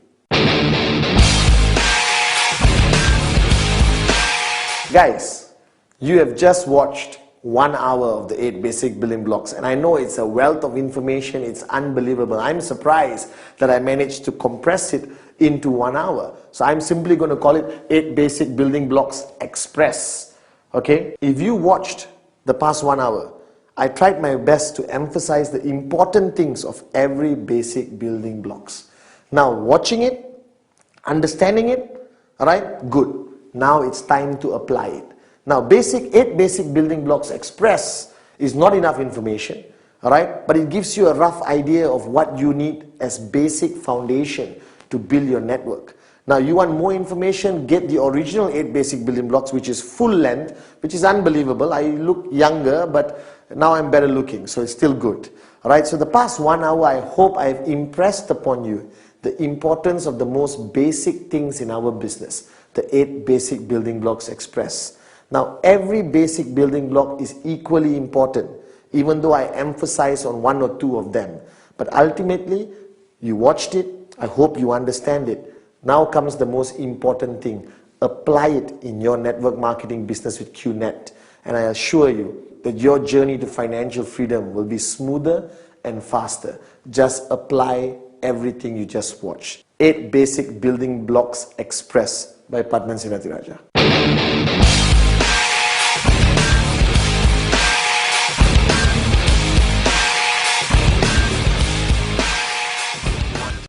Guys, you have just watched 1 hour of the 8 basic building blocks, and I know it's a wealth of information, it's unbelievable. I'm surprised that I managed to compress it into 1 hour. So I'm simply going to call it 8 basic building blocks express. Okay? If you watched the past 1 hour, I tried my best to emphasize the important things of every basic building blocks. Now watching it, understanding it, alright, good. Now it's time to apply it. Now 8 basic building blocks express is not enough information, alright, but it gives you a rough idea of what you need as basic foundation to build your network. Now you want more information, get the original 8 basic building blocks, which is full length, which is unbelievable. I look younger, but now I'm better looking, so it's still good. Alright, so the past 1 hour, I hope I've impressed upon you the importance of the most basic things in our business. The 8 basic building blocks express. Now every basic building block is equally important, even though I emphasize on 1 or 2 of them. But ultimately, you watched it, I hope you understand it. Now comes the most important thing. Apply it in your network marketing business with QNet. And I assure you that your journey to financial freedom will be smoother and faster. Just apply everything you just watched. 8 basic building blocks express by Pathman Senathirajah.